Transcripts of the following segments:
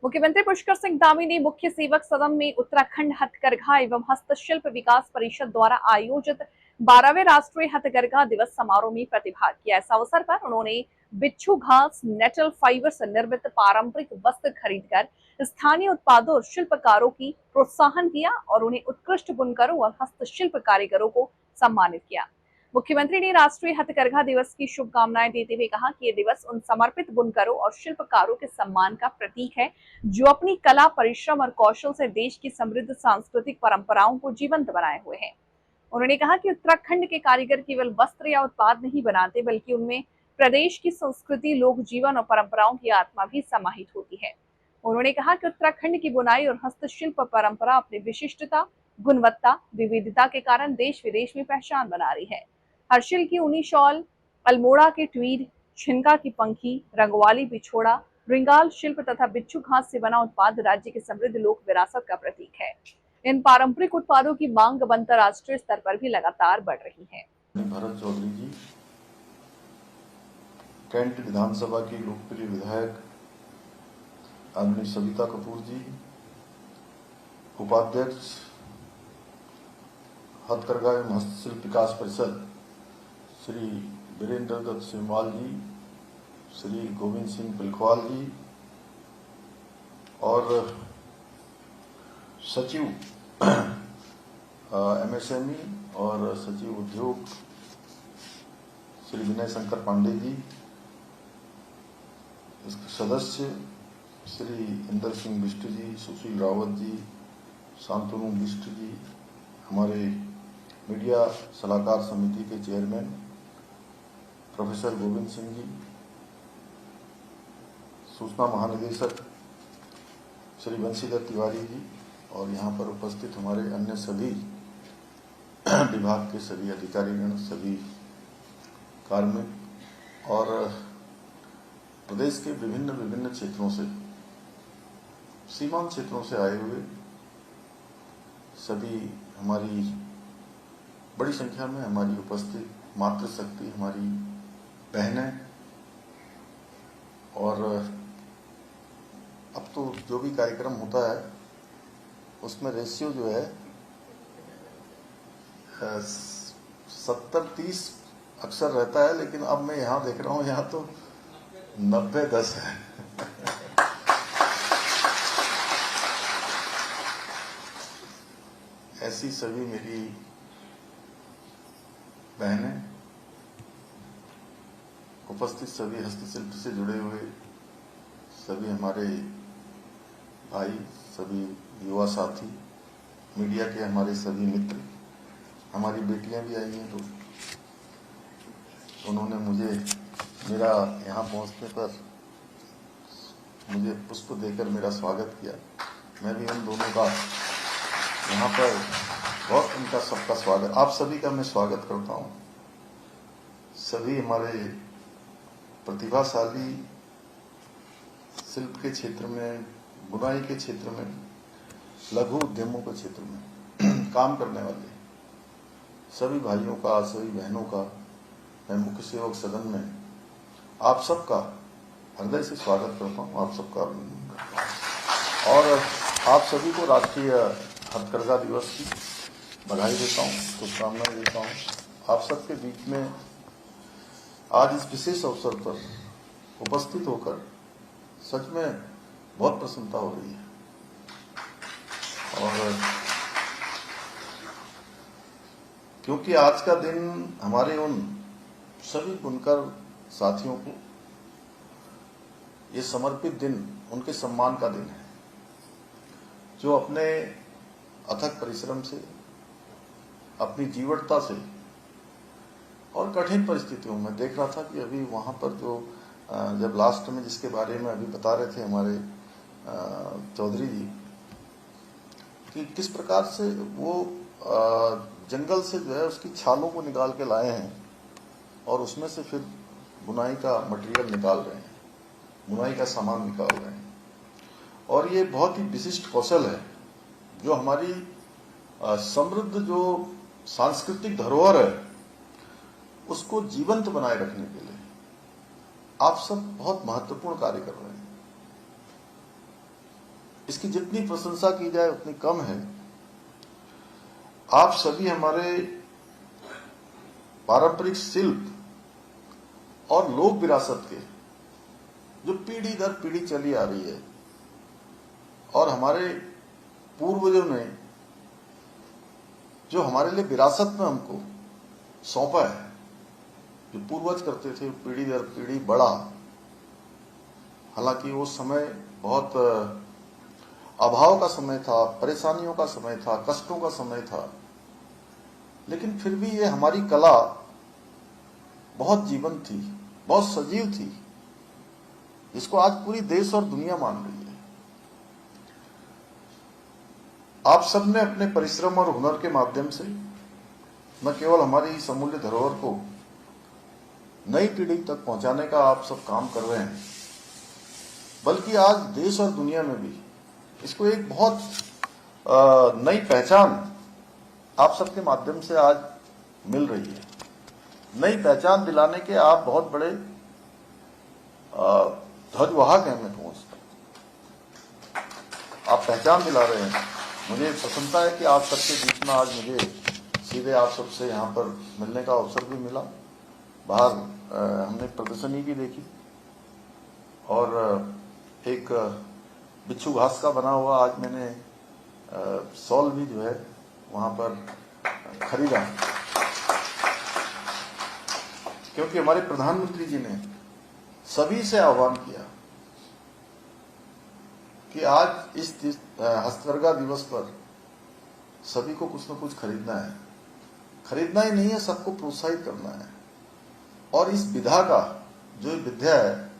मुख्यमंत्री पुष्कर सिंह धामी ने मुख्य सेवक सदन में उत्तराखंड हथकरघा एवं हस्तशिल्प विकास परिषद द्वारा आयोजित 12वें राष्ट्रीय हथकरघा दिवस समारोह में प्रतिभाग किया। इस अवसर पर उन्होंने बिच्छू घास नेटल फाइबर से निर्मित पारंपरिक वस्त्र खरीदकर स्थानीय उत्पादों और शिल्पकारों की प्रोत्साहन किया और उन्हें उत्कृष्ट बुनकरों और हस्तशिल्प कारीगरों को सम्मानित किया। मुख्यमंत्री ने राष्ट्रीय हथकरघा दिवस की शुभकामनाएं देते हुए कहा कि यह दिवस उन समर्पित बुनकरों और शिल्पकारों के सम्मान का प्रतीक है जो अपनी कला, परिश्रम और कौशल से देश की समृद्ध सांस्कृतिक परंपराओं को जीवंत बनाए हुए हैं। उन्होंने कहा कि उत्तराखंड के कारीगर केवल वस्त्र या उत्पाद नहीं बनाते, बल्कि उनमें प्रदेश की संस्कृति, लोक जीवन और परंपराओं की आत्मा भी समाहित होती है। उन्होंने कहा कि उत्तराखंड की बुनाई और हस्तशिल्प परंपरा अपनी विशिष्टता, गुणवत्ता, विविधता के कारण देश विदेश में पहचान बना रही है। हर्षिल की ऊनी शॉल, अल्मोड़ा के ट्वीड, छिनका की पंखी, रंगवाली बिछोड़ा, रिंगाल शिल्प तथा बिच्छू घास से बना उत्पाद राज्य की समृद्ध लोक विरासत का प्रतीक है। इन पारंपरिक उत्पादों की मांग अंतर्राष्ट्रीय स्तर पर भी लगातार बढ़ रही है। भरत चौधरी जी, कैंट विधानसभा की लोकप्रिय विधायक आदरणीय सविता कपूर जी, उपाध्यक्ष हथकरघा एवं हस्तशिल्प विकास परिषद श्री वीरेंद्र दत्त सिंहवाल जी, श्री गोविंद सिंह पिलखवाल जी और सचिव एमएसएमई और सचिव उद्योग श्री विनय शंकर पांडे जी, इसके सदस्य श्री इंदर सिंह बिष्ट जी, सुशील रावत जी, शांतनु बिष्ट जी, हमारे मीडिया सलाहकार समिति के चेयरमैन प्रोफेसर गोविंद सिंह जी, सूचना महानिदेशक श्री बंशीधर तिवारी जी और यहाँ पर उपस्थित हमारे अन्य सभी विभाग के सभी अधिकारीगण, सभी कार्मिक और प्रदेश के विभिन्न विभिन्न क्षेत्रों से, सीमांत क्षेत्रों से आए हुए सभी हमारी बड़ी संख्या में हमारी उपस्थित मातृशक्ति, हमारी बहनें और अब तो जो भी कार्यक्रम होता है उसमें रेशियो जो है 70-30 अक्सर रहता है, लेकिन अब मैं यहाँ देख रहा हूँ यहाँ तो 90-10 है। ऐसी सभी मेरी बहनें, उपस्थित सभी हस्तशिल्प से जुड़े हुए सभी हमारे भाई, सभी युवा साथी, मीडिया के हमारे सभी मित्र, हमारी बेटियां भी आई हैं तो उन्होंने मुझे मेरा यहाँ पहुँचने पर मुझे पुष्प देकर मेरा स्वागत किया। मैं भी उन दोनों का यहाँ पर बहुत उनका सबका स्वागत, आप सभी का मैं स्वागत करता हूँ। सभी हमारे प्रतिभाशाली शिल्प के क्षेत्र में, बुनाई के क्षेत्र में, लघु उद्यमों के क्षेत्र में काम करने वाले सभी भाइयों का, सभी बहनों का मैं मुख्य सेवक सदन में आप सबका हृदय से स्वागत करता हूँ, आप सबका अभिनंदन करता हूँ और आप सभी को राष्ट्रीय हथकरघा दिवस की बधाई देता हूँ, शुभकामनाएं देता हूँ। आप सबके बीच में आज इस विशेष अवसर पर उपस्थित होकर सच में बहुत प्रसन्नता हो रही है और क्योंकि आज का दिन हमारे उन सभी बुनकर साथियों को ये समर्पित दिन, उनके सम्मान का दिन है जो अपने अथक परिश्रम से, अपनी जीवटता से और कठिन परिस्थितियों में, देख रहा था कि अभी वहां पर जो जब लास्ट में जिसके बारे में अभी बता रहे थे हमारे चौधरी जी कि किस प्रकार से वो जंगल से जो है उसकी छालों को निकाल के लाए हैं और उसमें से फिर बुनाई का मटेरियल निकाल रहे हैं, बुनाई का सामान निकाल रहे हैं और ये बहुत ही विशिष्ट कौशल है जो हमारी समृद्ध जो सांस्कृतिक धरोहर है उसको जीवंत बनाए रखने के लिए आप सब बहुत महत्वपूर्ण कार्य कर रहे हैं। इसकी जितनी प्रशंसा की जाए उतनी कम है। आप सभी हमारे पारंपरिक शिल्प और लोक विरासत के जो पीढ़ी दर पीढ़ी चली आ रही है और हमारे पूर्वजों ने जो हमारे लिए विरासत में हमको सौंपा है, जो पूर्वज करते थे पीढ़ी दर पीढ़ी बढ़ा। हालांकि वो समय बहुत अभाव का समय था, परेशानियों का समय था, कष्टों का समय था, लेकिन फिर भी ये हमारी कला बहुत जीवंत थी, बहुत सजीव थी, जिसको आज पूरी देश और दुनिया मान रही है। आप सबने अपने परिश्रम और हुनर के माध्यम से न केवल हमारी इस अमूल्य धरोहर को नई पीढ़ी तक पहुंचाने का आप सब काम कर रहे हैं, बल्कि आज देश और दुनिया में भी इसको एक बहुत नई पहचान आप सबके माध्यम से आज मिल रही है। नई पहचान दिलाने के आप बहुत बड़े ध्वजवाहक हैं। मैं पहुंचता, आप पहचान दिला रहे हैं। मुझे प्रसन्नता है कि आप सबके बीच में आज मुझे सीधे आप सबसे यहाँ पर मिलने का अवसर भी मिला। बाहर हमने प्रदर्शनी भी देखी और एक बिच्छू घास का बना हुआ आज मैंने शॉल भी जो है वहां पर खरीदा, क्योंकि हमारे प्रधानमंत्री जी ने सभी से आह्वान किया कि आज इस हस्तकरघा दिवस पर सभी को कुछ न कुछ खरीदना है। खरीदना ही नहीं है, सबको प्रोत्साहित करना है और इस विधा का जो विद्या है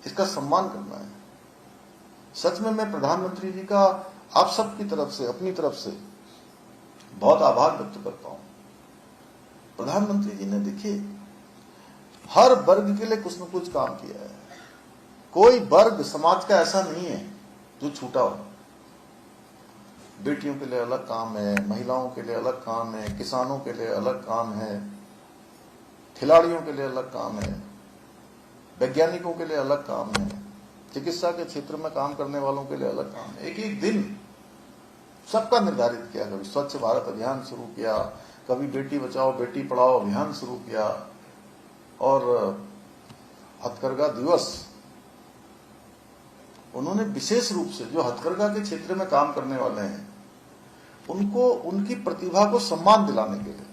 इसका सम्मान करना है। सच में मैं प्रधानमंत्री जी का आप सबकी तरफ से, अपनी तरफ से बहुत आभार व्यक्त करता हूं। प्रधानमंत्री जी ने देखिए हर वर्ग के लिए कुछ न कुछ काम किया है। कोई वर्ग समाज का ऐसा नहीं है जो छूटा हो। बेटियों के लिए अलग काम है, महिलाओं के लिए अलग काम है, किसानों के लिए अलग काम है, खिलाड़ियों के लिए अलग काम है, वैज्ञानिकों के लिए अलग काम है, चिकित्सा के क्षेत्र में काम करने वालों के लिए अलग काम है। एक एक दिन सबका निर्धारित किया। कभी स्वच्छ भारत अभियान शुरू किया, कभी बेटी बचाओ बेटी पढ़ाओ अभियान शुरू किया और हथकरघा दिवस उन्होंने विशेष रूप से जो हथकरघा के क्षेत्र में काम करने वाले हैं उनको उनकी प्रतिभा को सम्मान दिलाने के लिए,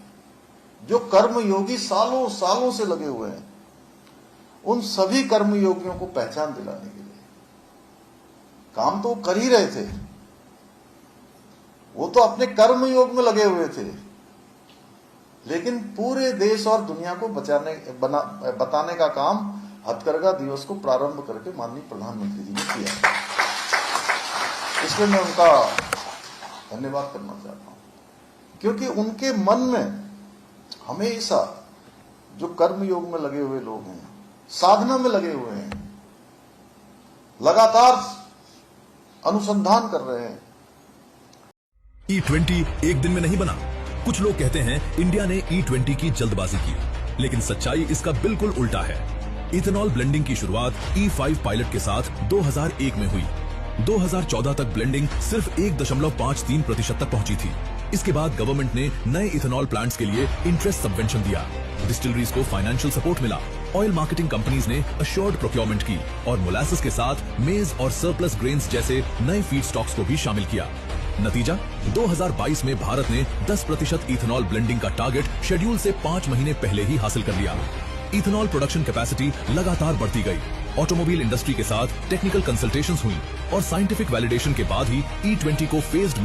जो कर्मयोगी सालों सालों से लगे हुए हैं, उन सभी कर्मयोगियों को पहचान दिलाने के लिए। काम तो कर ही रहे थे, वो तो अपने कर्मयोग में लगे हुए थे, लेकिन पूरे देश और दुनिया को बताने का काम हथकरघा दिवस को प्रारंभ करके माननीय प्रधानमंत्री जी ने किया। इसलिए मैं उनका धन्यवाद करना चाहता हूं, क्योंकि उनके मन में हमेशा जो कर्मयोग में लगे हुए लोग हैं, साधना में लगे हुए हैं, लगातार अनुसंधान कर रहे हैं। E20 एक दिन में नहीं बना। कुछ लोग कहते हैं इंडिया ने E20 की जल्दबाजी की, लेकिन सच्चाई इसका बिल्कुल उल्टा है। इथेनॉल ब्लेंडिंग की शुरुआत E5 पायलट के साथ 2001 में हुई। 2014 तक ब्लेंडिंग सिर्फ 1.53% तक पहुंची थी। इसके बाद गवर्नमेंट ने नए इथेनॉल प्लांट्स के लिए इंटरेस्ट सबवेंशन दिया, डिस्टिलरीज को फाइनेंशियल सपोर्ट मिला, ऑयल मार्केटिंग कंपनीज ने अश्योर्ड प्रोक्योरमेंट की और मोलासेस के साथ मेज और सरप्लस ग्रेन्स जैसे नए फीड स्टॉक्स को भी शामिल किया। नतीजा 2022 में भारत ने 10% इथेनॉल ब्लेंडिंग का टारगेट शेड्यूल से 5 महीने पहले ही हासिल कर लिया। इथेनॉल प्रोडक्शन कैपेसिटी लगातार बढ़ती गई। ऑटोमोबाइल इंडस्ट्री के साथ टेक्निकल कंसल्टेशंस हुई और साइंटिफिक वैलिडेशन के बाद ही E20 को फेज्ड